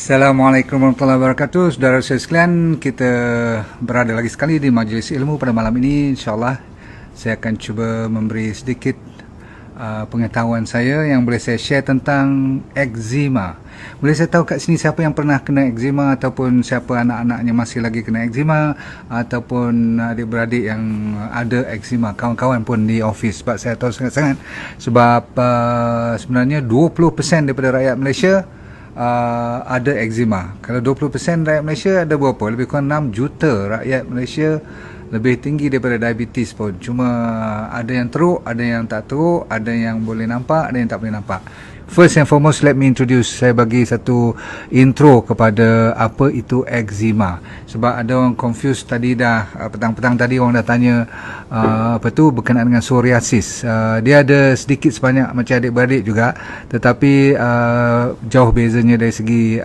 Assalamualaikum warahmatullahi wabarakatuh. Saudara saya sekalian, kita berada lagi sekali di Majlis Ilmu pada malam ini. InsyaAllah saya akan cuba memberi sedikit pengetahuan saya yang boleh saya share tentang eczema. Boleh saya tahu kat sini siapa yang pernah kena eczema, ataupun siapa anak-anaknya masih lagi kena eczema, ataupun adik-beradik yang ada eczema, kawan-kawan pun di office. Sebab saya tahu sangat-sangat, sebab sebenarnya 20% daripada rakyat Malaysia ada eczema. Kalau 20% rakyat Malaysia, ada berapa? Lebih kurang 6 juta rakyat Malaysia, lebih tinggi daripada diabetes pun. Cuma ada yang teruk, ada yang tak teruk, ada yang boleh nampak, ada yang tak boleh nampak. First and foremost, let me introduce, saya bagi satu intro kepada apa itu eczema. Sebab ada orang confused tadi dah, petang-petang tadi orang dah tanya berkenaan dengan psoriasis. Dia ada sedikit sebanyak macam adik-beradik juga, tetapi jauh bezanya dari segi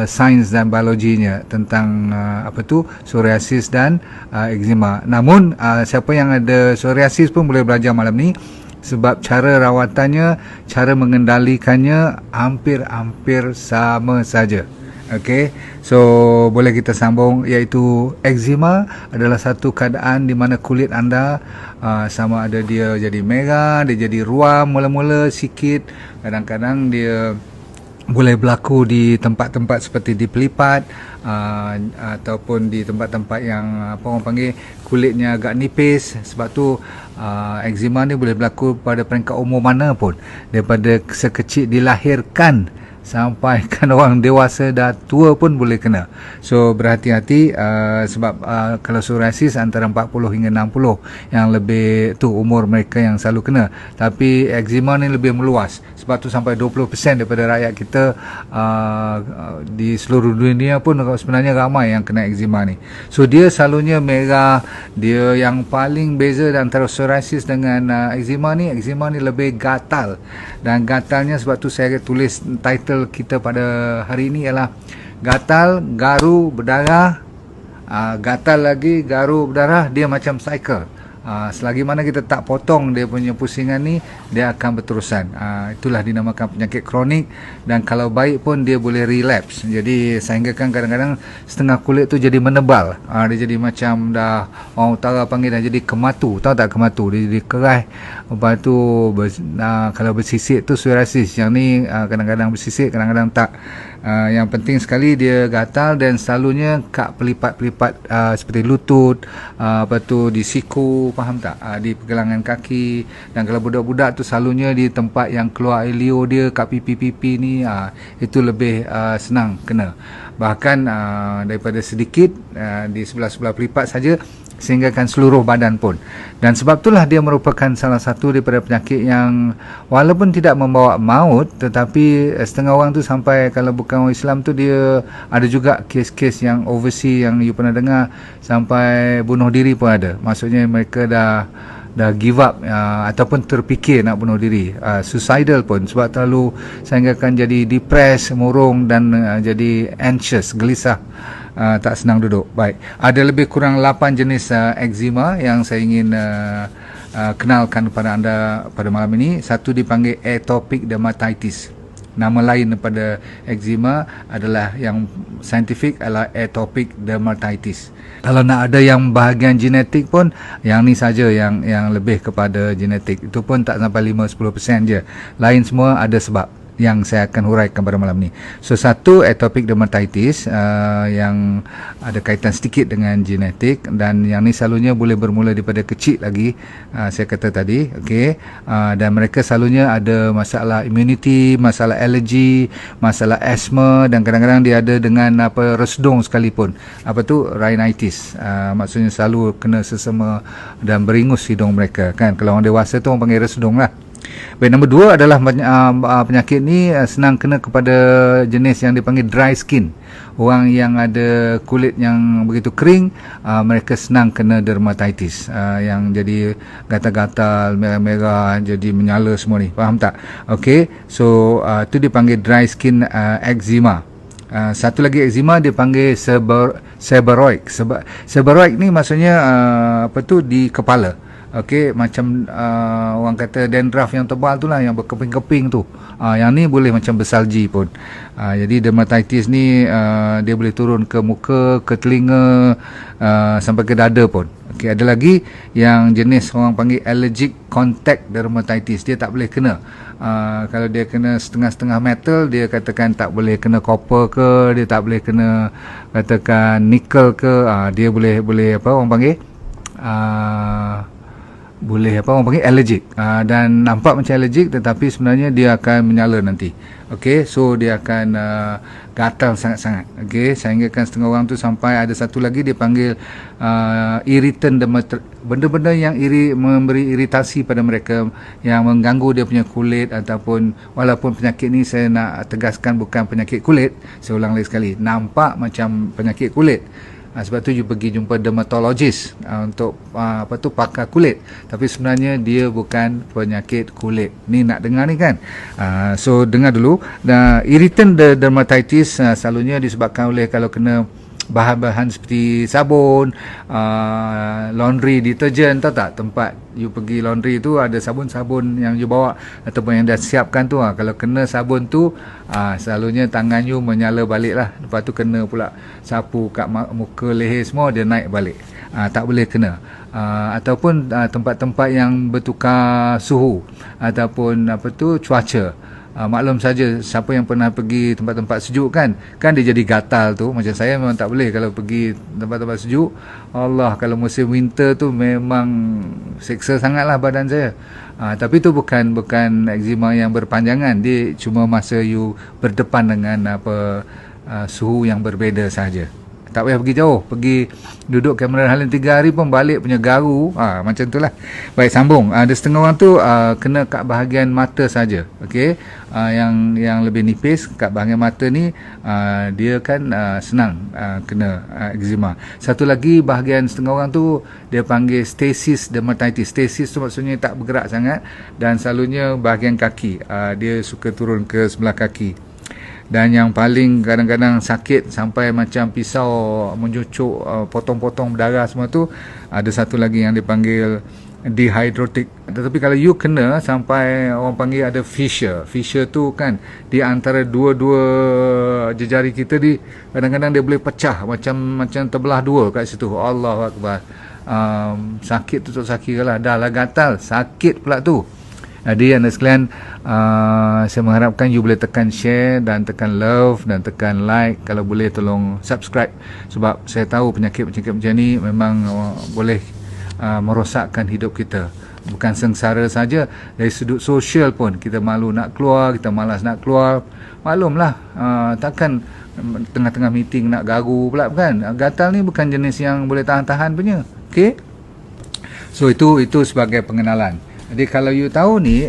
sains dan biologinya tentang psoriasis dan eczema. Namun siapa yang ada psoriasis pun boleh belajar malam ni, sebab cara rawatannya, cara mengendalikannya hampir sama saja. Okey, so boleh kita sambung, iaitu eczema adalah satu keadaan di mana kulit anda sama ada dia jadi merah, dia jadi ruam mula-mula sikit, kadang-kadang dia boleh berlaku di tempat-tempat seperti di pelipat, ataupun di tempat-tempat yang orang panggil kulitnya agak nipis. Sebab tu eczema ni boleh berlaku pada peringkat umur mana pun, daripada sekecil dilahirkan sampai kan orang dewasa dah tua pun boleh kena. So berhati-hati, sebab kalau psoriasis antara 40 hingga 60 yang lebih tu umur mereka yang selalu kena. Tapi eczema ni lebih meluas. Sebab tu sampai 20% daripada rakyat kita di seluruh dunia pun sebenarnya ramai yang kena eczema ni. So dia selalunya merah. Dia yang paling beza antara psoriasis dengan eczema ni lebih gatal. Dan gatalnya, sebab tu saya tulis title kita pada hari ini ialah gatal, garu, berdarah. Gatal lagi, garu, berdarah. Dia macam cycle. Selagi mana kita tak potong dia punya pusingan ni, dia akan berterusan. Itulah dinamakan penyakit kronik. Dan kalau baik pun dia boleh relapse. Jadi sehinggakan kadang-kadang setengah kulit tu jadi menebal. Dia jadi macam dah, orang utara panggil dah jadi kematu. Tahu tak kematu? Dia jadi keras. Lepas tu kalau bersisik tu psoriasis. Yang ni kadang-kadang bersisik, kadang-kadang tak. Yang penting sekali dia gatal, dan selalunya kat pelipat-pelipat seperti lutut, di siku, faham tak? Di pergelangan kaki. Dan kalau budak-budak tu selalunya di tempat yang keluar air liur dia, kat pipi-pipi ni, itu lebih senang kena. Bahkan daripada sedikit di sebelah-sebelah pelipat saja, sehinggakan seluruh badan pun. Dan sebab itulah dia merupakan salah satu daripada penyakit yang walaupun tidak membawa maut, tetapi setengah orang tu sampai, kalau bukan orang Islam tu, dia ada juga kes-kes yang overseas yang you pernah dengar sampai bunuh diri pun ada. Maksudnya mereka dah give up, ataupun terfikir nak bunuh diri, suicidal pun, sebab terlalu sehinggakan jadi depressed, murung, dan jadi anxious, gelisah, tak senang duduk. Baik, ada lebih kurang 8 jenis eczema yang saya ingin kenalkan kepada anda pada malam ini. Satu dipanggil atopic dermatitis. Nama lain daripada eczema adalah, yang saintifik adalah atopic dermatitis. Kalau nak ada yang bahagian genetik pun, yang ni saja yang lebih kepada genetik. Itu pun tak sampai 5-10% je. Lain semua ada sebab yang saya akan huraikan pada malam ni. So satu, atopic dermatitis, yang ada kaitan sedikit dengan genetik, dan yang ni selalunya boleh bermula daripada kecil lagi, saya kata tadi, okey. Dan mereka selalunya ada masalah immunity, masalah alergi, masalah asma, dan kadang-kadang dia ada dengan resedung sekalipun. Rhinitis. Maksudnya selalu kena sesama dan beringus hidung mereka, kan. Kalau orang dewasa tu orang panggil resedung lah. Baik, nombor 2 adalah penyakit ni senang kena kepada jenis yang dipanggil dry skin. Orang yang ada kulit yang begitu kering, mereka senang kena dermatitis, yang jadi gatal-gatal, merah-merah, jadi menyala semua ni, faham tak? Okey, so tu dipanggil dry skin eczema. Satu lagi eczema dipanggil seborrheic. Seborrheic ni maksudnya di kepala. Okey, macam orang kata dandruff yang tebal tu lah, yang berkeping-keping tu. Yang ni boleh macam bersalji pun. Jadi dermatitis ni dia boleh turun ke muka, ke telinga, sampai ke dada pun. Okey, ada lagi yang jenis orang panggil allergic contact dermatitis. Dia tak boleh kena. Kalau dia kena setengah-setengah metal, dia katakan tak boleh kena copper ke, dia tak boleh kena katakan nickel ke, dia boleh apa orang panggil boleh apa orang panggil allergic, dan nampak macam allergic tetapi sebenarnya dia akan menyala nanti. Okey, so dia akan gatal sangat-sangat. Okey, sehinggakan setengah orang tu sampai ada satu lagi dia panggil irritant benda-benda yang memberi iritasi pada mereka, yang mengganggu dia punya kulit, ataupun walaupun penyakit ni saya nak tegaskan bukan penyakit kulit, saya ulang lagi sekali, nampak macam penyakit kulit. Sebab tu you pergi jumpa dermatologist untuk pakar kulit, tapi sebenarnya dia bukan penyakit kulit. Ni nak dengar ni kan. So dengar dulu. Irritant dermatitis selalunya disebabkan oleh kalau kena bahan-bahan seperti sabun, laundry detergent, tahu tak, tempat you pergi laundry tu ada sabun-sabun yang you bawa ataupun yang dah siapkan tu, kalau kena sabun tu selalunya tangan you menyala balik lah. Lepas tu kena pula sapu kat muka, leher semua, dia naik balik. Tak boleh kena. Ataupun tempat-tempat yang bertukar suhu ataupun cuaca. Maklum saja, siapa yang pernah pergi tempat-tempat sejuk kan dia jadi gatal tu. Macam saya memang tak boleh kalau pergi tempat-tempat sejuk. Allah, kalau musim winter tu memang seksa sangatlah badan saya. Tapi tu bukan eczema yang berpanjangan. Dia cuma masa you berdepan dengan suhu yang berbeza sahaja. Tak payah pergi jauh, pergi duduk Cameron Highland 3 hari pun balik punya garu, macam tu lah. Baik, sambung. Ada setengah orang tu kena kat bahagian mata saja. Okey, yang lebih nipis kat bahagian mata ni, dia kan senang kena eczema. Satu lagi bahagian setengah orang tu dia panggil stasis dermatitis. Stasis tu maksudnya tak bergerak sangat, dan selalunya bahagian kaki, dia suka turun ke sebelah kaki. Dan yang paling kadang-kadang sakit sampai macam pisau mencucuk, potong-potong berdarah semua tu, ada satu lagi yang dipanggil dihydrotic. Tetapi kalau you kena sampai orang panggil ada fissure. Fissure tu kan di antara dua-dua jejari kita, kadang-kadang dia boleh pecah macam terbelah dua kat situ. Allahu Akbar. Sakit tu sakit lah, dah lah gatal, sakit pula tu. Jadi anda sekalian, saya mengharapkan you boleh tekan share dan tekan love dan tekan like. Kalau boleh tolong subscribe, sebab saya tahu penyakit-penyakit macam ni memang boleh merosakkan hidup kita. Bukan sengsara saja, dari sudut sosial pun kita malu nak keluar, kita malas nak keluar. Maklumlah, takkan tengah-tengah meeting nak garu pula kan. Gatal ni bukan jenis yang boleh tahan-tahan punya. Okey, so itu sebagai pengenalan. Jadi kalau you tahu ni,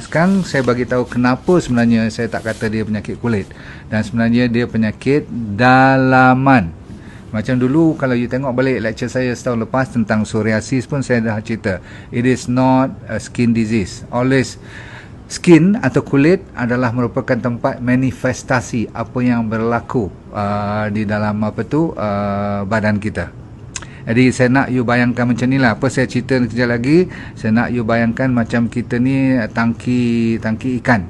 sekarang saya bagi tahu kenapa sebenarnya saya tak kata dia penyakit kulit, dan sebenarnya dia penyakit dalaman. Macam dulu kalau you tengok balik lecture saya setahun lepas tentang psoriasis pun saya dah cerita, it is not a skin disease. Always skin atau kulit adalah merupakan tempat manifestasi apa yang berlaku di dalam badan kita. Jadi saya nak you bayangkan macam ni lah. Apa saya cerita kejap lagi, saya nak you bayangkan macam kita ni tangki ikan.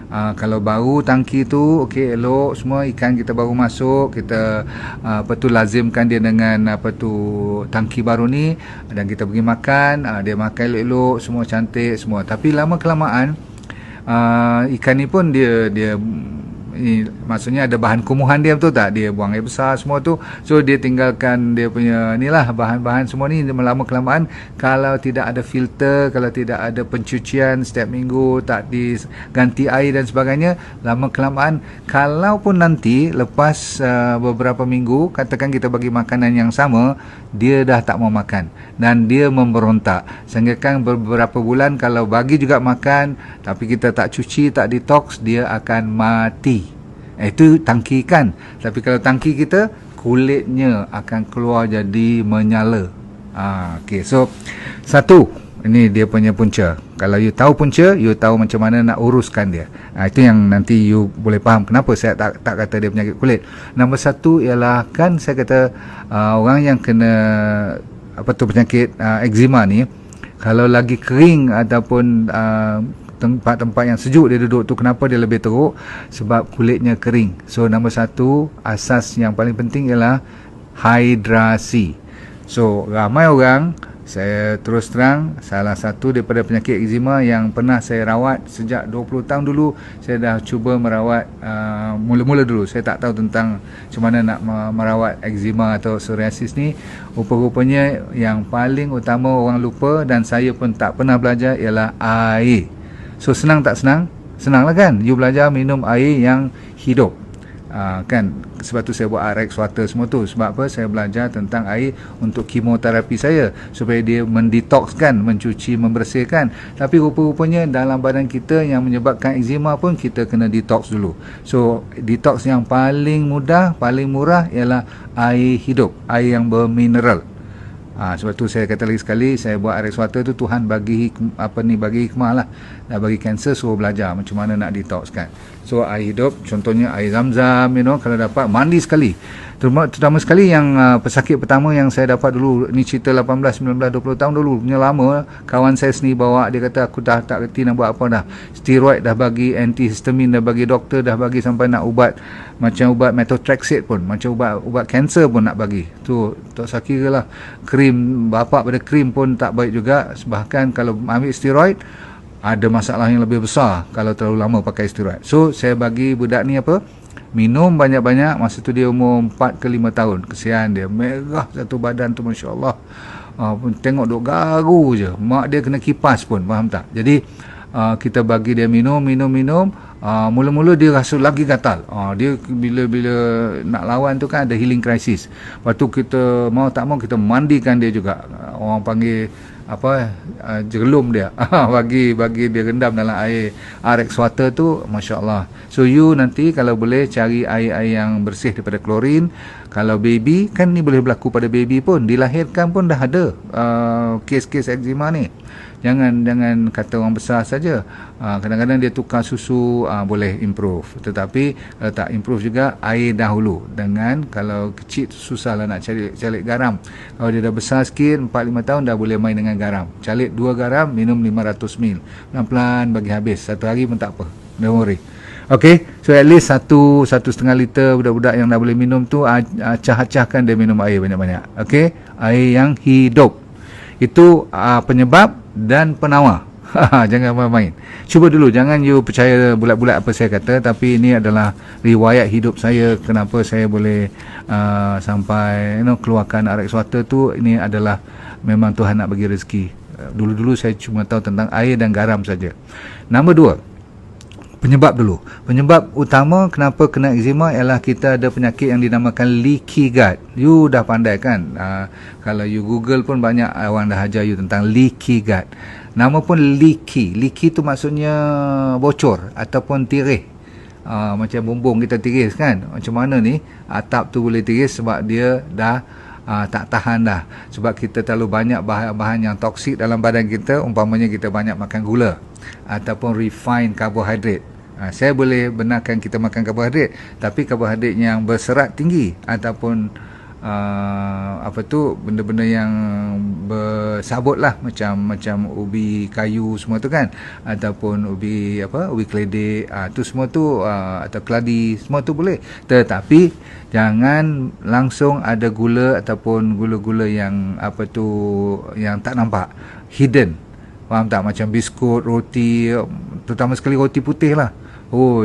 Kalau baru tangki tu, okey, elok semua ikan kita baru masuk, kita lazimkan dia dengan tangki baru ni, dan kita pergi makan, dia makan elok-elok, semua cantik semua. Tapi lama kelamaan ikan ni pun dia maksudnya ada bahan kumuhan dia, betul tak? Dia buang air besar semua tu. So dia tinggalkan dia punya inilah bahan-bahan semua ni. Lama kelamaan, kalau tidak ada filter, kalau tidak ada pencucian setiap minggu, tak diganti air dan sebagainya, lama kelamaan, kalaupun nanti lepas beberapa minggu, katakan kita bagi makanan yang sama, dia dah tak mau makan dan dia memberontak. Sehingga kan beberapa bulan kalau bagi juga makan, tapi kita tak cuci, tak detox, dia akan mati. Itu tangki ikan. Tapi kalau tangki kita, kulitnya akan keluar jadi menyala. Okay, so satu, ini dia punya punca. Kalau you tahu punca, you tahu macam mana nak uruskan dia. Itu yang nanti you boleh faham kenapa saya tak kata dia penyakit kulit. Nombor satu ialah, kan saya kata orang yang kena penyakit eczema ni, Kalau lagi kering ataupun tempat-tempat yang sejuk dia duduk tu, kenapa dia lebih teruk? Sebab kulitnya kering. So nombor satu, asas yang paling penting ialah hidrasi. So ramai orang, saya terus terang, salah satu daripada penyakit eczema yang pernah saya rawat sejak 20 tahun dulu, saya dah cuba merawat mula-mula dulu. Saya tak tahu tentang macam mana nak merawat eczema atau psoriasis ni. Rupa-rupanya yang paling utama orang lupa, dan saya pun tak pernah belajar, ialah air. So senang tak senang? Senanglah kan? You belajar minum air yang hidup. Kan, sebab tu saya buat RX water semua tu. Sebab apa? Saya belajar tentang air untuk kemoterapi saya, supaya dia mendetokskan, mencuci, membersihkan. Tapi rupa-rupanya dalam badan kita yang menyebabkan eczema pun kita kena detoks dulu. So detoks yang paling mudah, paling murah ialah air hidup, air yang bermineral. Sebab tu saya kata lagi sekali, saya buat RX water tu Tuhan bagi bagi hikmah lah. Dah bagi kanser, suruh belajar macam mana nak detox kan. So air hidup, contohnya air zam-zam, kalau dapat mandi sekali. Terutama sekali yang pesakit pertama yang saya dapat dulu, ni cerita 18, 19, 20 tahun dulu, punya lama. Kawan saya sendiri bawa, dia kata aku dah tak reti nak buat apa dah. Steroid dah bagi, antihistamin dah bagi, doktor dah bagi, sampai nak ubat macam ubat methotrexate pun, macam ubat kanser pun nak bagi. Tu tak sakira lah. Krim, bapak pada krim pun tak baik juga. Bahkan kalau ambil steroid, ada masalah yang lebih besar kalau terlalu lama pakai steroid. So saya bagi budak ni apa, minum banyak-banyak. Masa tu dia umur 4 ke 5 tahun. Kesian dia, merah satu badan tu, Masya Allah. Tengok duk garu je, mak dia kena kipas pun, faham tak? Jadi kita bagi dia minum. Mula-mula dia rasa lagi gatal. Dia bila nak lawan tu kan ada healing crisis. Lepas tu kita mau tak mau kita mandikan dia juga. Orang panggil jelum dia. bagi dia rendam dalam air RX water tu, Masya Allah. So you nanti kalau boleh cari air yang bersih daripada klorin. Kalau baby, kan ni boleh berlaku pada baby pun, dilahirkan pun dah ada kes-kes eczema ni. Jangan kata orang besar saja. Kadang-kadang dia tukar susu, boleh improve. Tetapi kalau tak improve juga, air dahulu. Kalau kecil susahlah nak calik garam. Kalau dia dah besar sikit, 4-5 tahun, dah boleh main dengan garam. Calik 2 garam, minum 500 ml. Pelan-pelan bagi habis. Satu hari pun tak apa, don't worry. Okay, so at least 1.5 liter budak-budak yang dah boleh minum tu, acah-acahkan dia minum air banyak-banyak. Okay, air yang hidup. Itu penyebab dan penawar. Jangan main-main. Cuba dulu, jangan you percaya bulat-bulat apa saya kata, tapi ini adalah riwayat hidup saya, kenapa saya boleh sampai keluarkan RX water tu. Ini adalah memang Tuhan nak bagi rezeki. Dulu-dulu saya cuma tahu tentang air dan garam saja. Nombor 2, penyebab dulu. Penyebab utama kenapa kena eczema ialah kita ada penyakit yang dinamakan leaky gut. You dah pandai kan? Kalau you Google pun banyak orang dah ajar you tentang leaky gut. Nama pun leaky. Leaky tu maksudnya bocor ataupun tirih. Macam bumbung kita tiris kan? Macam mana ni? Atap tu boleh tiris sebab dia dah tak tahan dah. Sebab kita terlalu banyak bahan-bahan yang toksik dalam badan kita. Umpamanya kita banyak makan gula ataupun refined carbohydrate. Saya boleh benarkan kita makan karbohidrat, tapi karbohidrat yang berserat tinggi ataupun benda-benda yang bersabut lah, macam ubi kayu semua tu kan, ataupun ubi keledek, tu semua tu, atau keladi, semua tu boleh. Tetapi jangan langsung ada gula ataupun gula-gula yang yang tak nampak, hidden. Faham tak? Macam biskut, roti, terutama sekali roti putih lah.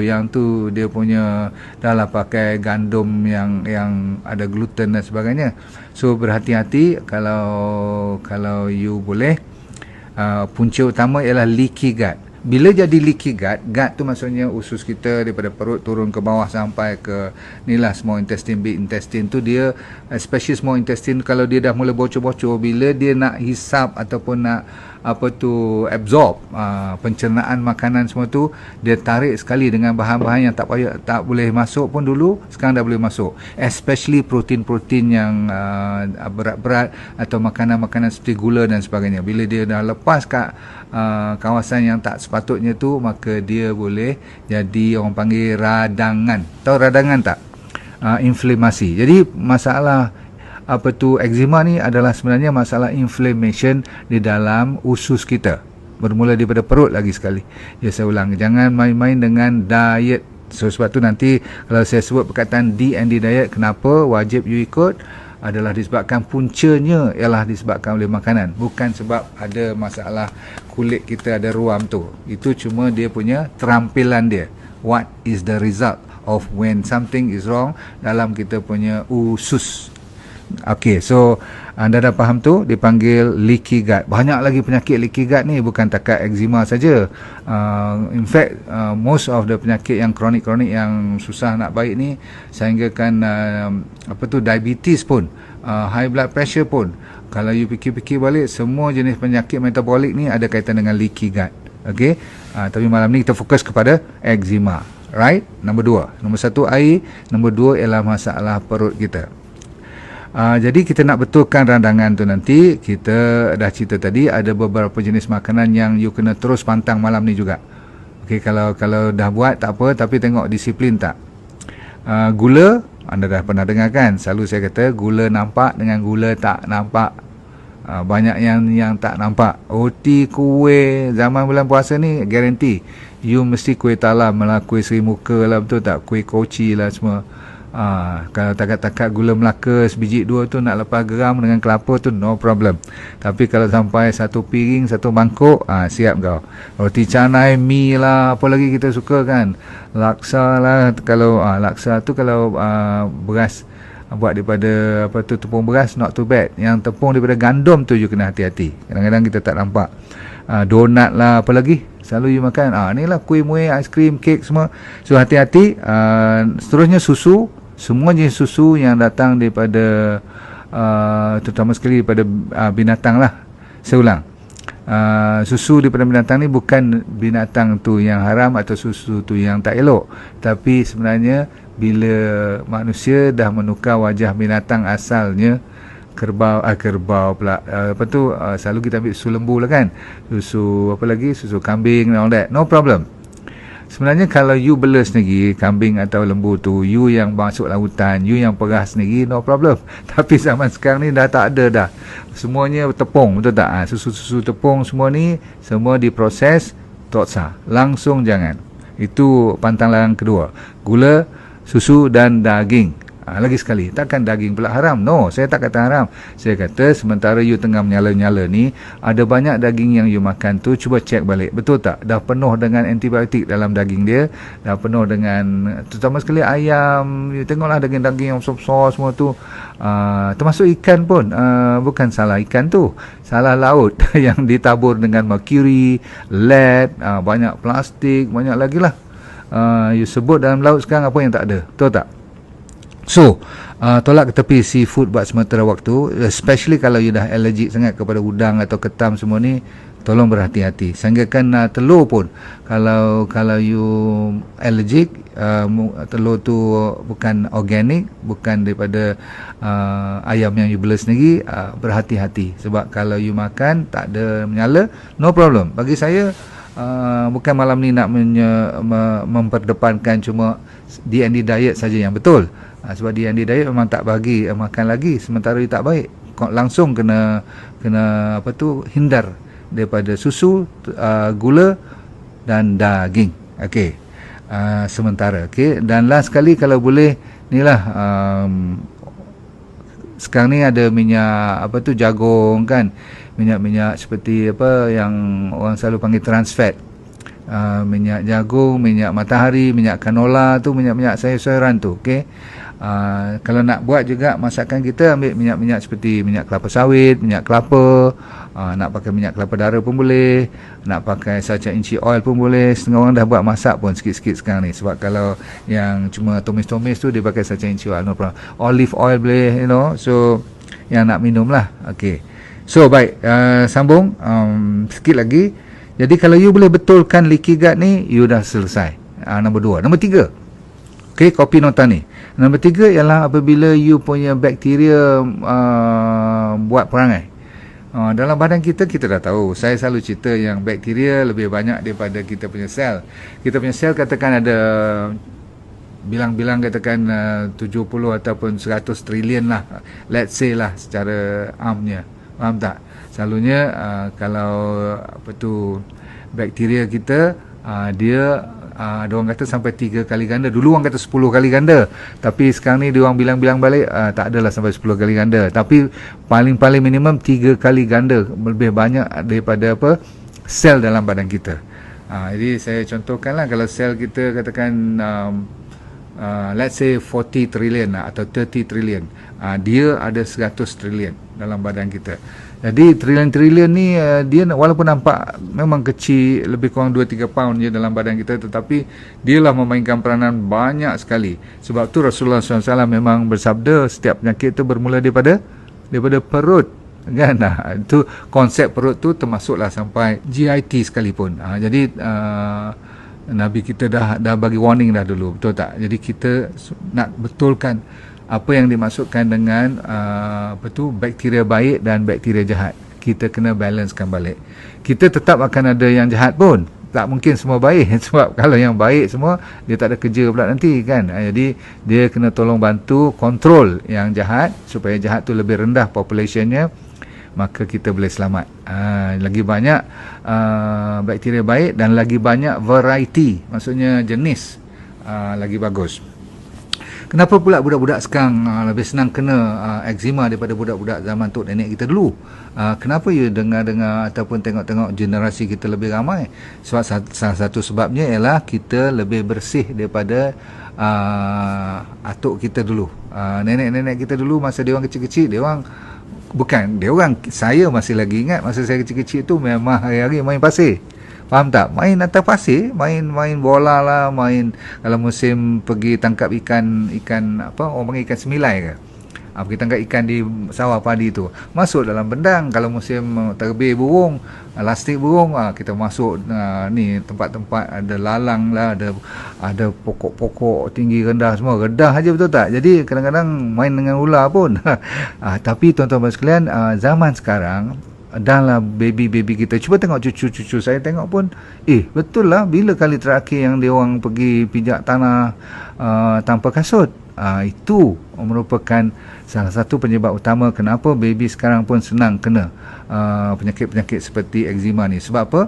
Yang tu dia punya dah lah pakai gandum yang ada gluten dan sebagainya. So berhati-hati kalau you boleh. Punca utama ialah leaky gut. Bila jadi leaky gut tu maksudnya usus kita daripada perut turun ke bawah sampai ke small intestine, big intestine tu, dia especially small intestine, kalau dia dah mula bocor-bocor, bila dia nak hisap ataupun nak absorb pencernaan makanan semua tu, dia tarik sekali dengan bahan-bahan yang tak boleh masuk pun dulu, sekarang dah boleh masuk, especially protein-protein yang berat-berat atau makanan-makanan seperti gula dan sebagainya. Bila dia dah lepas kat kawasan yang tak sepatutnya tu, maka dia boleh jadi orang panggil radangan. Tahu radangan tak? Inflamasi. Jadi masalah eczema ni adalah sebenarnya masalah inflammation di dalam usus kita. Bermula daripada perut lagi sekali. Ya, saya ulang, jangan main-main dengan diet. So sebab tu nanti kalau saya sebut perkataan D&D diet, kenapa wajib you ikut, adalah disebabkan puncanya ialah disebabkan oleh makanan, bukan sebab ada masalah kulit kita ada ruam tu. Itu cuma dia punya terampilan dia. What is the result of when something is wrong dalam kita punya usus. Okey, so anda dah faham tu, dipanggil leaky gut. Banyak lagi penyakit leaky gut ni, bukan takat eczema saja. In fact, most of the penyakit yang kronik-kronik yang susah nak baik ni, sehinggakan diabetes pun, high blood pressure pun, kalau you fikir-fikir balik, semua jenis penyakit metabolik ni ada kaitan dengan leaky gut. Okey, tapi malam ni kita fokus kepada eczema. Right? Nombor 1 air, nombor 2 ialah masalah perut kita. Jadi kita nak betulkan randangan tu nanti. Kita dah cerita tadi ada beberapa jenis makanan yang you kena terus pantang malam ni juga. Okey, kalau dah buat tak apa, tapi tengok disiplin tak. Gula, anda dah pernah dengar kan? Selalu saya kata gula nampak dengan gula tak nampak. Banyak yang tak nampak. Roti, kuih zaman bulan puasa ni guarantee you mesti kuih talam lah, kuih Seri Muka lah, betul tak? Kuih koci lah semua. Kalau takat-takat gula Melaka sebiji 2 tu nak lepas geram dengan kelapa tu no problem. Tapi kalau sampai satu piring, satu mangkuk, siap kau. Roti canai, mi lah, apa lagi kita suka kan, laksa lah. Kalau laksa tu kalau beras buat daripada tepung beras, not too bad. Yang tepung daripada gandum tu you kena hati-hati, kadang-kadang kita tak nampak. Donat lah, apa lagi selalu you makan, ni lah kuih muih, aiskrim, kek semua. So hati-hati. Seterusnya susu, semua jenis susu yang datang daripada terutama sekali daripada binatang lah. Saya ulang, susu daripada binatang ni bukan binatang tu yang haram atau susu tu yang tak elok, tapi sebenarnya bila manusia dah menukar wajah binatang asalnya, kerbau pula, selalu kita ambil susu lembu lah kan, susu apa lagi, susu kambing and all that, no problem. Sebenarnya kalau you bela sendiri kambing atau lembu tu, you yang masuk lautan, you yang perah sendiri, no problem. Tapi zaman sekarang ni dah tak ada dah, semuanya tepung, betul tak? Susu-susu tepung semua ni semua diproses, tak sah, langsung jangan. Itu pantang larang kedua. Gula, susu dan daging. Lagi sekali, takkan daging pula haram? No, saya tak kata haram. Saya kata sementara you tengah menyala-nyala ni, ada banyak daging yang you makan tu, cuba cek balik, betul tak? Dah penuh dengan antibiotik dalam daging dia, dah penuh dengan, terutama sekali ayam, you tengoklah daging-daging yang besar-besar semua tu, termasuk ikan pun, bukan salah ikan tu, salah laut yang ditabur dengan mercury, lead, banyak plastik, banyak lagi lah. You sebut dalam laut sekarang apa yang tak ada, betul tak? So, tolak ke tepi seafood buat sementara waktu, especially kalau you dah allergic sangat kepada udang atau ketam semua ni, tolong berhati-hati. Sehinggakan telur pun, kalau you allergic, telur tu bukan organik, bukan daripada ayam yang you bela sendiri, berhati-hati. Sebab kalau you makan tak ada menyala, no problem. Bagi saya, bukan malam ni nak memperdepankan cuma D&D diet saja yang betul. Sebab D&D diet memang tak bagi makan lagi sementara dia tak baik. Langsung kena hindar daripada susu, gula dan daging. Okey. Sementara, okey. Dan last sekali kalau boleh, inilah sekarang ni ada minyak jagung kan. Minyak-minyak seperti yang orang selalu panggil trans fat. Minyak jagung, minyak matahari, minyak canola tu, minyak-minyak sayur-sayuran tu, okey. Kalau nak buat juga masakan kita, ambil minyak-minyak seperti minyak kelapa sawit, minyak kelapa, nak pakai minyak kelapa darah pun boleh, nak pakai sacha inci oil pun boleh. Setengah orang dah buat masak pun sikit-sikit sekarang ni, sebab kalau yang cuma tumis-tumis tu dia pakai sacha inci oil, no problem. Olive oil boleh, so yang nak minum lah. Okay, so baik, sambung sikit lagi. Jadi kalau you boleh betulkan leaky gut ni, you dah selesai. Nombor 2. Nombor 3, okay, kopi nota ni. Nombor 3 ialah apabila you punya bakteria buat perangai dalam badan kita. Kita dah tahu, saya selalu cerita yang bakteria lebih banyak daripada kita punya sel. Kita punya sel katakan ada bilang-bilang katakan 70 ataupun 100 trilion lah, let's say lah secara amnya. Faham tak? Selalunya kalau apa tu bakteria kita dia ada orang kata sampai 3 kali ganda. Dulu orang kata 10 kali ganda, tapi sekarang ni dia orang bilang-bilang balik tak adalah sampai 10 kali ganda, tapi paling-paling minimum 3 kali ganda lebih banyak daripada apa sel dalam badan kita. Jadi saya contohkanlah, kalau sel kita katakan let's say 40 trillion atau 30 trillion, dia ada 100 trillion dalam badan kita. Jadi trilion-trilion ni dia walaupun nampak memang kecil, lebih kurang 2-3 pound je dalam badan kita, tetapi dialah memainkan peranan banyak sekali. Sebab tu Rasulullah SAW memang bersabda setiap penyakit tu bermula daripada perut, kan? Itu konsep perut tu termasuklah sampai GIT sekalipun. Jadi Nabi kita dah bagi warning dah dulu, betul tak? Jadi kita nak betulkan apa yang dimaksudkan dengan bakteria baik dan bakteria jahat. Kita kena balancekan balik. Kita tetap akan ada yang jahat pun, tak mungkin semua baik. Sebab kalau yang baik semua, dia tak ada kerja pula nanti, kan? Jadi dia kena tolong bantu kontrol yang jahat, supaya jahat tu lebih rendah populationnya, maka kita boleh selamat. Lagi banyak bakteria baik dan lagi banyak variety, maksudnya jenis, lagi bagus. Kenapa pula budak-budak sekarang lebih senang kena eczema daripada budak-budak zaman tok nenek kita dulu? Kenapa you dengar-dengar ataupun tengok-tengok generasi kita lebih ramai? Sebab salah satu sebabnya ialah kita lebih bersih daripada atuk kita dulu. Nenek-nenek kita dulu masa dia orang kecil-kecil, saya masih lagi ingat masa saya kecil-kecil tu memang hari-hari main pasir. Faham tak? Main atas pasir, main bola lah, main kalau musim pergi tangkap ikan apa orang panggil ikan semilai ke. Pergi tangkap ikan di sawah padi tu, masuk dalam bendang. Kalau musim terbih burung, lastik burung, kita masuk ni tempat-tempat ada lalang lah, ada pokok-pokok tinggi rendah, semua redah aja, betul tak? Jadi kadang-kadang main dengan ular pun. Tapi tuan-tuan sekalian, zaman sekarang dah lah baby-baby kita. Cuba tengok cucu-cucu saya, tengok pun betul lah, bila kali terakhir yang dia orang pergi pijak tanah tanpa kasut. Itu merupakan salah satu penyebab utama kenapa baby sekarang pun senang kena penyakit-penyakit seperti eczema ni. Sebab apa?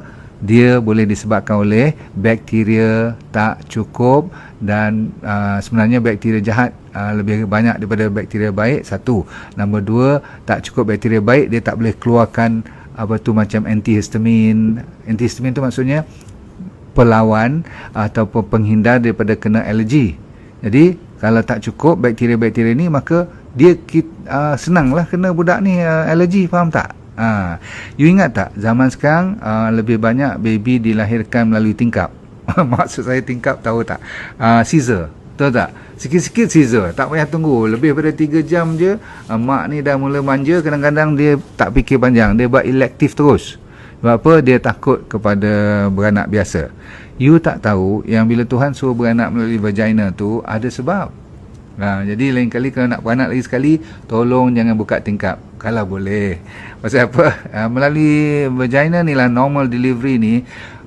Dia boleh disebabkan oleh bakteria tak cukup, dan sebenarnya bakteria jahat lebih banyak daripada bakteria baik. Satu. Nombor dua, tak cukup bakteria baik, dia tak boleh keluarkan macam antihistamin. Antihistamin tu maksudnya pelawan ataupun penghindar daripada kena alergi. Jadi kalau tak cukup bakteria-bakteria ni, maka dia senanglah kena budak ni alergi. Faham tak? You ingat tak, zaman sekarang lebih banyak baby dilahirkan melalui tingkap. Maksud saya tingkap, tahu tak? Caesar, tahu tak? Sikit-sikit Caesar, tak payah tunggu lebih daripada 3 jam je. Mak ni dah mula manja. Kadang-kadang dia tak fikir panjang, dia buat elektif terus. Sebab apa? Dia takut kepada beranak biasa. You tak tahu yang bila Tuhan suruh beranak melalui vagina tu ada sebab. Jadi lain kali kalau nak beranak lagi sekali, tolong jangan buka tingkap kalau boleh. Pasal apa? Melalui vagina ni lah, normal delivery ni,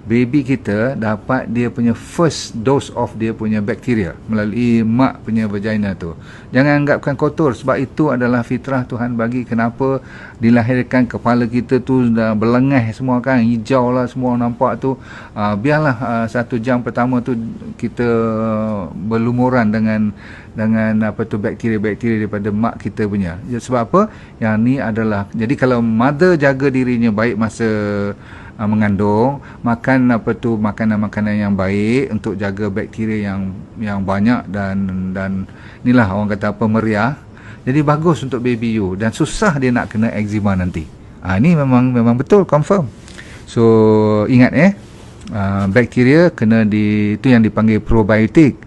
baby kita dapat dia punya first dose of dia punya bakteria melalui mak punya vagina tu. Jangan anggapkan kotor, sebab itu adalah fitrah Tuhan bagi. Kenapa dilahirkan kepala kita tu dah berlengah semua, kan, hijau lah semua nampak tu. Biarlah 1 jam pertama tu kita berlumuran dengan bakteria-bakteria daripada mak kita punya. Sebab apa? Yang ni adalah, jadi kalau mother jaga dirinya baik masa mengandung, makan makanan-makanan yang baik untuk jaga bakteria yang banyak, dan inilah orang kata meriah. Jadi bagus untuk baby you, dan susah dia nak kena eczema nanti. Ini memang betul, confirm. So ingat bakteria kena itu yang dipanggil probiotik,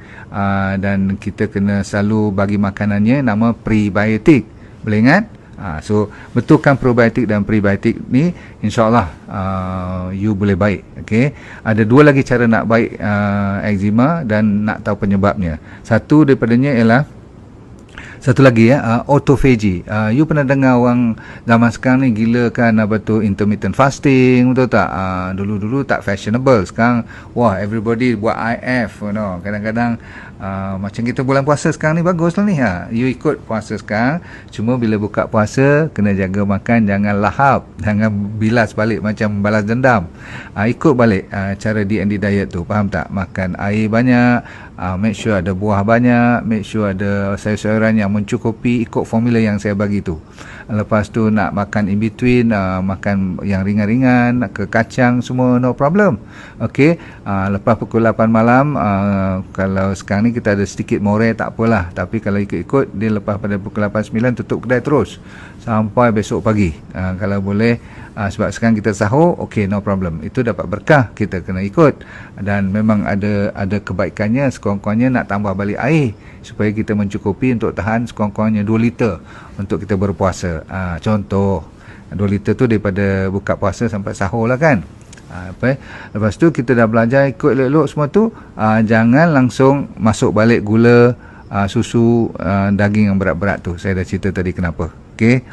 dan kita kena selalu bagi makanannya nama prebiotik. Boleh ingat? So betulkan probiotik dan prebiotik ni, insyaAllah you boleh baik. Okay? Ada 2 lagi cara nak baik eczema dan nak tahu penyebabnya. Satu daripadanya ialah autophagy. You pernah dengar orang zaman sekarang ni gila kan intermittent fasting, betul tak? Dulu-dulu tak fashionable. Sekarang everybody buat IF, kadang-kadang Macam kita bulan puasa sekarang ni bagus lah ni. You ikut puasa sekarang, cuma bila buka puasa kena jaga makan, jangan lahap, jangan bilas balik macam balas dendam. Ikut balik cara D&D diet tu, faham tak? Makan air banyak, make sure ada buah banyak, make sure ada sayur-sayuran yang mencukupi, ikut formula yang saya bagi tu. Lepas tu nak makan in between, makan yang ringan-ringan, ke kacang semua, no problem. Okey, lepas pukul 8 malam, kalau sekarang ni kita ada sedikit more, tak apalah. Tapi kalau ikut-ikut, dia lepas pada pukul 8-9 tutup kedai terus sampai besok pagi. Kalau boleh, sebab sekarang kita sahur, okey, no problem. Itu dapat berkah, kita kena ikut. Dan memang ada kebaikannya, sekurang-kurangnya nak tambah balik air supaya kita mencukupi untuk tahan sekurang-kurangnya 2 liter untuk kita berpuasa. Contoh 2 liter tu daripada buka puasa sampai sahur lah kan. Lepas tu kita dah belajar ikut elok-elok semua tu, jangan langsung masuk balik gula, susu, daging yang berat-berat tu. Saya dah cerita tadi kenapa. Okey,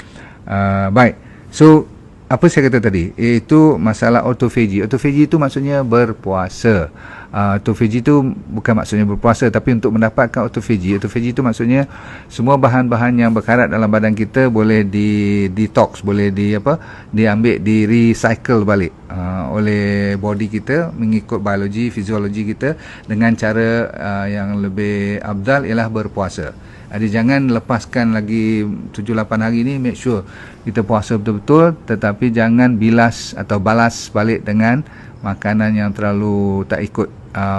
baik. So apa saya kata tadi, iaitu masalah autophagy. Autophagy itu maksudnya berpuasa. Autophagy itu bukan maksudnya berpuasa, tapi untuk mendapatkan autophagy. Autophagy itu maksudnya semua bahan-bahan yang berkarat dalam badan kita boleh di detox, boleh diambil, di recycle balik oleh body kita mengikut biologi, fiziologi kita, dengan cara yang lebih abdal ialah berpuasa. Jadi jangan lepaskan lagi 7-8 hari ni, make sure kita puasa betul-betul, tetapi jangan bilas atau balas balik dengan makanan yang terlalu tak ikut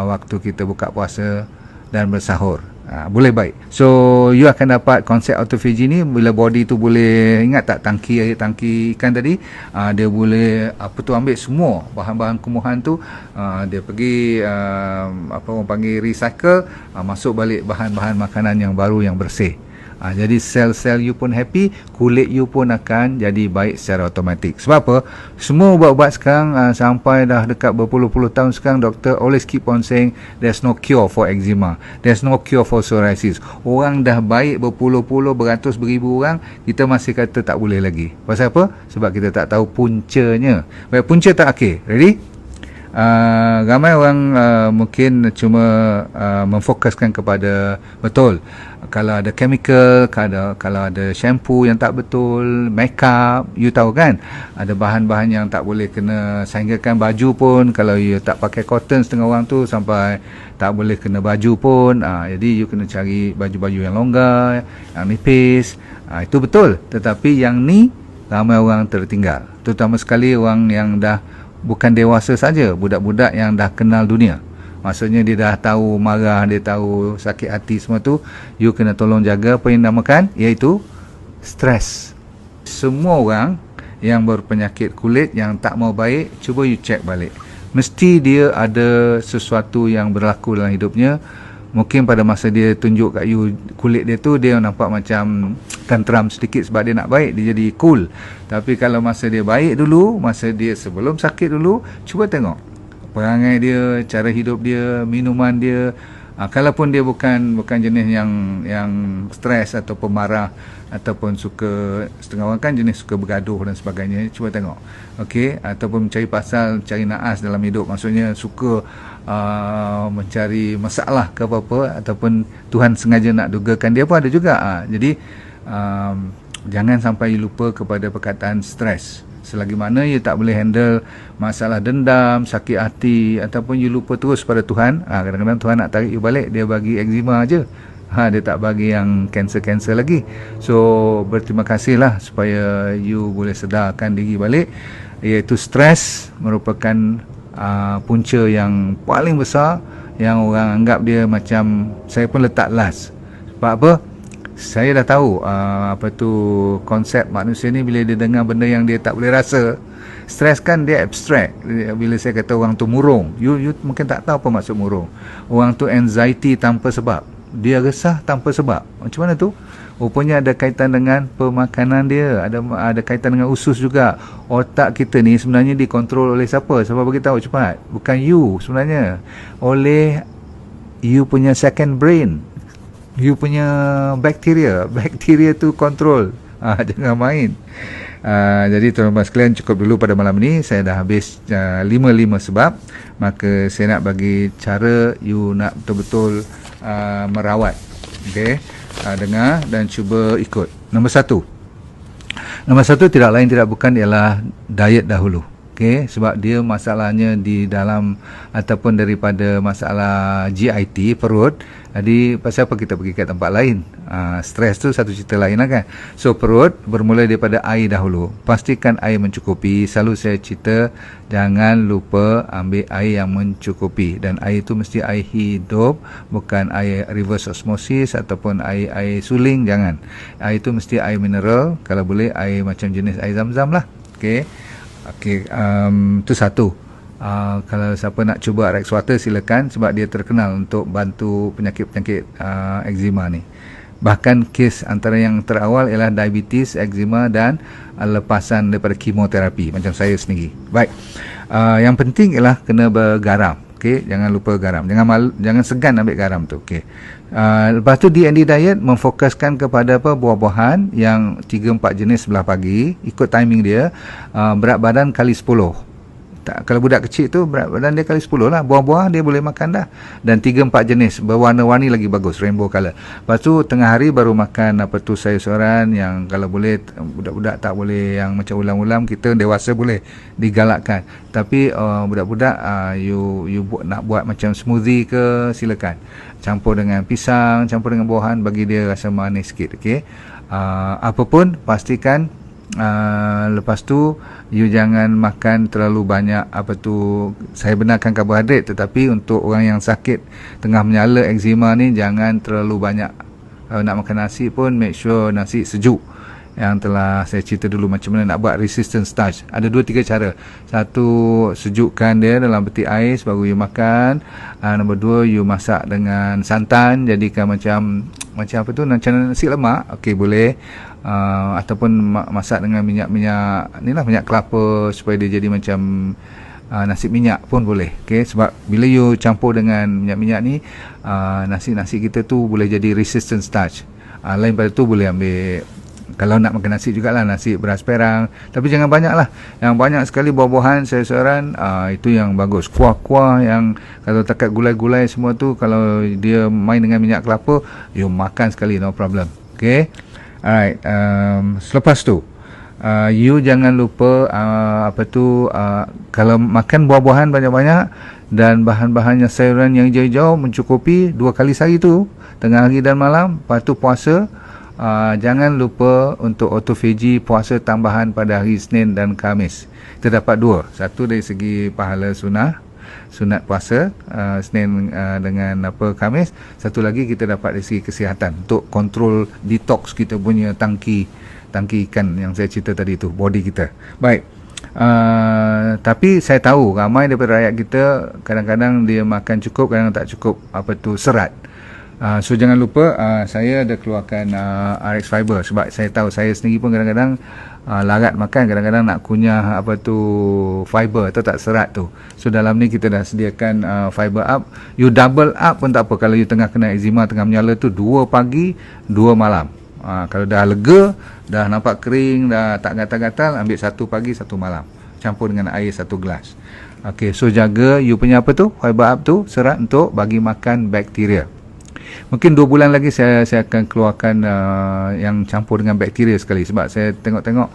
waktu kita buka puasa dan bersahur. Boleh baik. So you akan dapat konsep autophagy ni bila body tu boleh, ingat tak tangki ikan tadi, dia boleh ambil semua bahan-bahan kumuhan tu, dia pergi orang panggil recycle, masuk balik bahan-bahan makanan yang baru yang bersih. Jadi sel-sel you pun happy, kulit you pun akan jadi baik secara automatik. Sebab apa? Semua ubat-ubat sekarang sampai dah dekat berpuluh-puluh tahun sekarang, doktor always keep on saying there's no cure for eczema, there's no cure for psoriasis. Orang dah baik berpuluh-puluh, beratus, beribu orang, kita masih kata tak boleh lagi. Pasal apa? Sebab kita tak tahu puncanya. Baik, punca tak okey. Ready? Ramai orang mungkin cuma memfokuskan kepada betul kalau ada chemical, kalau ada shampoo yang tak betul, makeup, you tahu kan, ada bahan-bahan yang tak boleh kena, sehinggakan baju pun kalau you tak pakai cotton, setengah orang tu sampai tak boleh kena baju pun. Jadi you kena cari baju-baju yang longgar, yang nipis. Itu betul, tetapi yang ni ramai orang tertinggal, terutama sekali orang yang dah bukan dewasa saja, budak-budak yang dah kenal dunia. Maksudnya dia dah tahu marah, dia tahu sakit hati, semua tu you kena tolong jaga apa yang dinamakan iaitu stres. Semua orang yang berpenyakit kulit yang tak mau baik, cuba you check balik. Mesti dia ada sesuatu yang berlaku dalam hidupnya. Mungkin pada masa dia tunjuk kat you kulit dia tu, dia nampak macam tenteram sedikit sebab dia nak baik, dia jadi cool. Tapi kalau masa dia baik dulu, masa dia sebelum sakit dulu, cuba tengok perangai dia, cara hidup dia, minuman dia. Kalaupun dia bukan jenis yang stres atau pemarah, ataupun suka, setengah orang kan jenis suka bergaduh dan sebagainya, cuba tengok. Okey, ataupun mencari pasal, cari naas dalam hidup, maksudnya suka mencari masalah ke apa-apa, ataupun Tuhan sengaja nak dugakan dia pun ada juga. Jadi jangan sampai lupa kepada perkataan stres. Selagi mana you tak boleh handle masalah dendam, sakit hati, ataupun you lupa terus pada Tuhan, kadang-kadang Tuhan nak tarik you balik, dia bagi eczema aja. Dia tak bagi yang kanser-kanser lagi. So berterima kasihlah supaya you boleh sedarkan diri balik, iaitu stres merupakan punca yang paling besar yang orang anggap dia macam, saya pun letak last. Sebab apa? Saya dah tahu konsep manusia ni bila dia dengar benda yang dia tak boleh rasa. Stres kan dia abstrak. Bila saya kata orang tu murung, you mungkin tak tahu apa maksud murung. Orang tu anxiety tanpa sebab, dia resah tanpa sebab. Macam mana tu? Rupanya ada kaitan dengan pemakanan dia, ada kaitan dengan usus juga. Otak kita ni sebenarnya dikontrol oleh siapa? Siapa bagi tahu cepat? Bukan you sebenarnya, oleh you punya second brain, you punya bakteria tu kontrol. Jangan main. Jadi tuan-tuan sekalian, cukup dulu pada malam ni. Saya dah habis 5 sebab. Maka saya nak bagi cara you nak betul-betul merawat. Okey, dengar dan cuba ikut. Nombor satu tidak lain tidak bukan ialah diet dahulu. Okey, sebab dia masalahnya di dalam ataupun daripada masalah GIT perut. Jadi pasal apa kita pergi ke tempat lain? Stres tu satu cerita lain lah kan. So perut bermula daripada air dahulu. Pastikan air mencukupi. Selalu saya cerita jangan lupa ambil air yang mencukupi, dan air tu mesti air hidup, bukan air reverse osmosis ataupun air suling. Jangan. Air tu mesti air mineral, kalau boleh air macam jenis air zam-zam lah. Okey. Tu satu. Kalau siapa nak cuba Rex Water silakan, sebab dia terkenal untuk bantu penyakit-penyakit eczema ni. Bahkan kes antara yang terawal ialah diabetes, eczema dan lepasan daripada kemoterapi macam saya sendiri. Baik. Yang penting ialah kena bergaram. Okey, jangan lupa garam. Jangan segan ambil garam tu. Okey. Lepas tu D&D diet memfokuskan kepada buah-buahan yang 3-4 jenis sebelah pagi, ikut timing dia. Berat badan kali 10. Kalau budak kecil tu berat badan dia kali 10 lah. Buah-buah dia boleh makan dah. Dan 3-4 jenis berwarna-warni lagi bagus, rainbow color. Lepas tu tengah hari baru makan sayur-sayuran yang kalau boleh, budak-budak tak boleh yang macam ulam-ulam, kita dewasa boleh digalakkan. Tapi budak-budak you nak buat macam smoothie ke, silakan. Campur dengan pisang, campur dengan buahan, bagi dia rasa manis sikit. Okey. Apa pun pastikan lepas tu you jangan makan terlalu banyak saya benarkan karbohidrat, tetapi untuk orang yang sakit tengah menyala eczema ni jangan terlalu banyak. Kalau nak makan nasi pun make sure nasi sejuk, yang telah saya cerita dulu macam mana nak buat resistant starch. Ada 2-3 cara. Satu, sejukkan dia dalam peti ais baru you makan. Nombor 2, you masak dengan santan, jadikan macam nasi lemak. Okey, boleh. Ataupun masak dengan minyak kelapa supaya dia jadi macam nasi minyak pun boleh. Okey, sebab bila you campur dengan minyak ni, nasi kita tu boleh jadi resistant starch. Lain pada tu boleh ambil, kalau nak makan nasi jugalah, nasi beras perang, tapi jangan banyak lah. Yang banyak sekali buah-buahan, sayur-sayuran, itu yang bagus. Kuah-kuah yang kalau takat gulai-gulai semua tu, kalau dia main dengan minyak kelapa, you makan sekali, no problem. Okay. Alright. Selepas tu you jangan lupa kalau makan buah-buahan banyak-banyak dan bahan-bahannya sayuran yang hijau-hijau mencukupi 2 kali sehari tu, tengah hari dan malam. Lepas tu puasa, jangan lupa untuk autophagy, puasa tambahan pada hari Isnin dan Khamis. Kita dapat 2. Satu dari segi pahala sunat puasa Isnin dengan Khamis. Satu lagi kita dapat dari segi kesihatan, untuk kontrol detox kita punya tangki ikan yang saya cerita tadi tu, body kita. Baik. Tapi saya tahu ramai daripada rakyat kita kadang-kadang dia makan cukup, kadang tak cukup serat. So jangan lupa saya ada keluarkan RX Fiber, sebab saya tahu saya sendiri pun kadang-kadang larat makan, kadang-kadang nak kunyah fiber atau tak serat tu. So dalam ni kita dah sediakan fiber up. You double up pun tak apa. Kalau you tengah kena eczema, tengah menyala tu, 2 pagi 2 malam. Kalau dah lega, dah nampak kering, dah tak gatal-gatal, ambil 1 pagi 1 malam, campur dengan air 1 gelas. Okay, so jaga you punya fiber up tu, serat untuk bagi makan bakteria. Mungkin 2 bulan lagi saya akan keluarkan yang campur dengan bakteria sekali, sebab saya tengok-tengok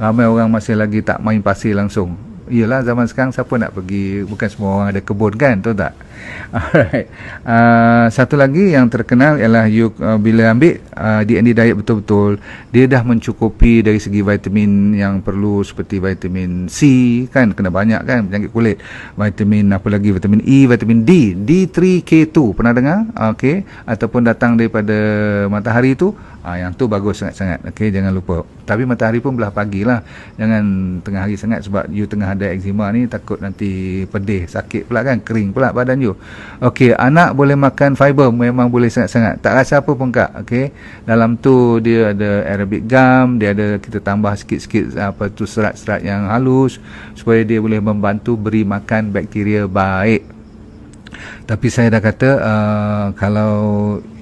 ramai orang masih lagi tak main pasir langsung. Iyalah, zaman sekarang siapa nak pergi, bukan semua orang ada kebun kan, tahu tak? Alright. Satu lagi yang terkenal ialah you bila ambil D&D diet betul-betul, dia dah mencukupi dari segi vitamin yang perlu, seperti vitamin C kan, kena banyak kan, penyakit kulit. Vitamin vitamin E, vitamin D, D3K2 pernah dengar? Okey, ataupun datang daripada matahari tu, yang tu bagus sangat-sangat. Okey, jangan lupa. Tapi matahari pun belah pagi lah, jangan tengah hari sangat, sebab you tengah ada eczema ni, takut nanti pedih, sakit pula kan, kering pula badan you. Okey, anak boleh makan fiber, memang boleh sangat-sangat, tak rasa apa pun kak. Okey, dalam tu dia ada arabic gum, dia ada, kita tambah sikit-sikit serat-serat yang halus supaya dia boleh membantu beri makan bakteria baik. Tapi saya dah kata kalau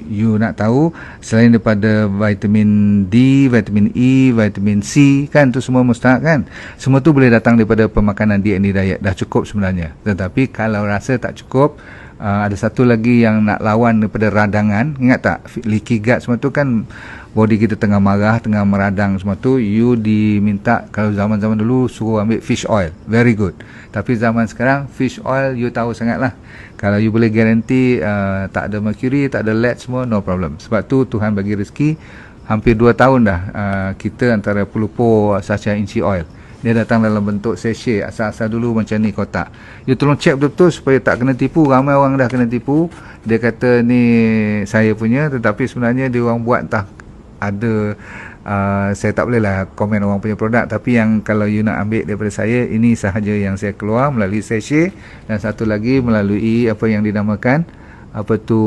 you nak tahu, selain daripada vitamin D, vitamin E, vitamin C kan, tu semua mustahak kan, semua tu boleh datang daripada pemakanan D&D diet. Dah cukup sebenarnya. Tetapi kalau rasa tak cukup, Ada satu lagi yang nak lawan daripada radangan. Ingat tak, leaky gut semua tu kan, body kita tengah marah, tengah meradang semua tu, you diminta, kalau zaman-zaman dulu suruh ambil fish oil, very good. Tapi zaman sekarang fish oil you tahu sangat lah, kalau you boleh guarantee tak ada mercury, tak ada lead semua, no problem. Sebab tu Tuhan bagi rezeki hampir 2 tahun dah kita antara pelupur Sacha Inchi Oil. Dia datang dalam bentuk sachet. Asal-asal dulu macam ni kotak. You tolong check betul-betul supaya tak kena tipu. Ramai orang dah kena tipu. Dia kata ni saya punya, tetapi sebenarnya dia orang buat entah ada, saya tak boleh lah komen orang punya produk. Tapi yang kalau you nak ambil daripada saya, ini sahaja yang saya keluar melalui sachet, dan satu lagi melalui apa yang dinamakan apa tu,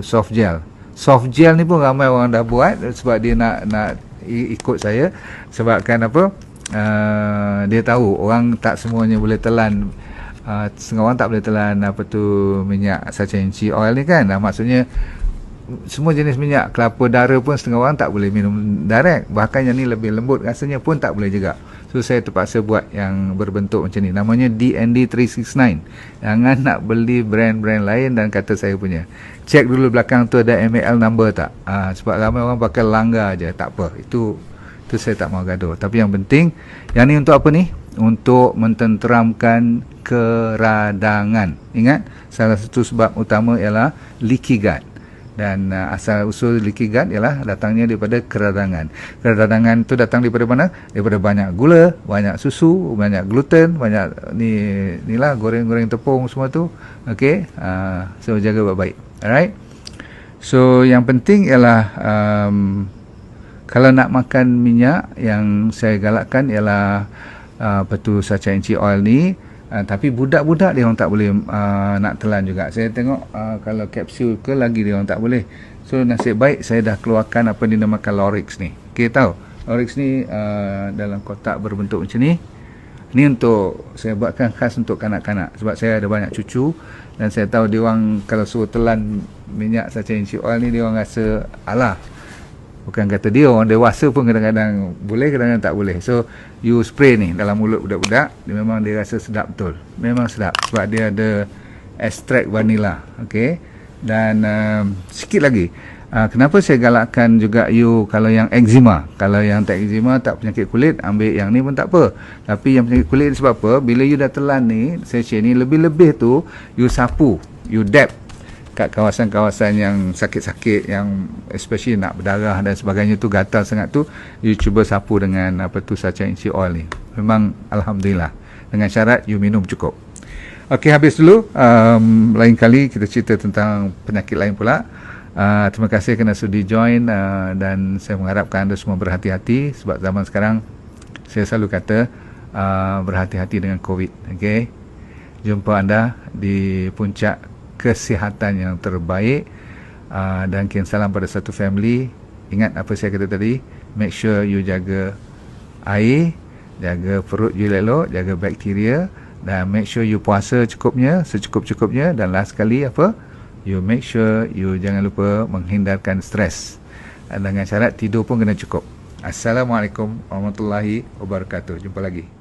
soft gel. Soft gel ni pun ramai orang dah buat sebab dia nak ikut saya. Sebabkan apa, dia tahu orang tak semuanya boleh telan, setengah orang tak boleh telan apa tu, minyak Sacha Inchi Oil ni kan. Maksudnya semua jenis minyak kelapa dara pun setengah orang tak boleh minum direct, bahkan yang ni lebih lembut rasanya pun tak boleh juga. So saya terpaksa buat yang berbentuk macam ni, namanya DND 369. Jangan nak beli brand-brand lain dan kata saya punya. Cek dulu belakang tu ada ml number tak, sebab ramai orang pakai langgar je. Tak apa, itu saya tak mau gaduh. Tapi yang penting, yang ni untuk apa ni? Untuk mententeramkan keradangan. Ingat, salah satu sebab utama ialah leaky gut. Dan asal usul leaky gut ialah datangnya daripada keradangan. Keradangan tu datang daripada mana? Daripada banyak gula, banyak susu, banyak gluten, banyak ni lah, goreng-goreng tepung semua tu. Okey, so jaga baik-baik. Alright. So yang penting ialah kalau nak makan minyak, yang saya galakkan ialah apa tu, Sacha Inchi Oil ni. Tapi budak-budak dia orang tak boleh nak telan juga. Saya tengok kalau kapsul ke lagi dia orang tak boleh. So nasib baik saya dah keluarkan apa dinamakan Lorix ni. Okay, tahu Lorix ni dalam kotak berbentuk macam ni. Ni untuk saya buatkan khas untuk kanak-kanak, sebab saya ada banyak cucu dan saya tahu dia orang kalau suruh telan minyak Sacha Inchi Oil ni, dia orang rasa alah. Bukan kata dia, orang dewasa pun kadang-kadang boleh, kadang-kadang tak boleh. So you spray ni dalam mulut budak-budak, dia memang dia rasa sedap betul. Memang sedap sebab dia ada ekstrak vanila. Okey. Dan sikit lagi, kenapa saya galakkan juga you kalau yang eczema, kalau yang tak eczema, tak penyakit kulit, ambil yang ni pun tak apa. Tapi yang penyakit kulit ni sebab apa? Bila you dah telan ni, sachet ni, lebih-lebih tu you sapu, you dab kat kawasan-kawasan yang sakit-sakit, yang especially nak berdarah dan sebagainya tu, gatal sangat tu, you cuba sapu dengan apa tu, Sacha Inchi Oil ni. Memang alhamdulillah, dengan syarat you minum cukup. Okey, habis dulu. Lain kali kita cerita tentang penyakit lain pula. Terima kasih kerana sudi join, dan saya mengharapkan anda semua berhati-hati sebab zaman sekarang saya selalu kata berhati-hati dengan COVID. Okey, jumpa anda di puncak kesihatan yang terbaik, dan kian salam pada satu family. Ingat apa saya kata tadi, make sure you jaga air, jaga perut you elok, jaga bakteria, dan make sure you puasa cukupnya, secukup-cukupnya. Dan last kali apa, you make sure you jangan lupa menghindarkan stres, dengan syarat tidur pun kena cukup. Assalamualaikum warahmatullahi wabarakatuh. Jumpa lagi.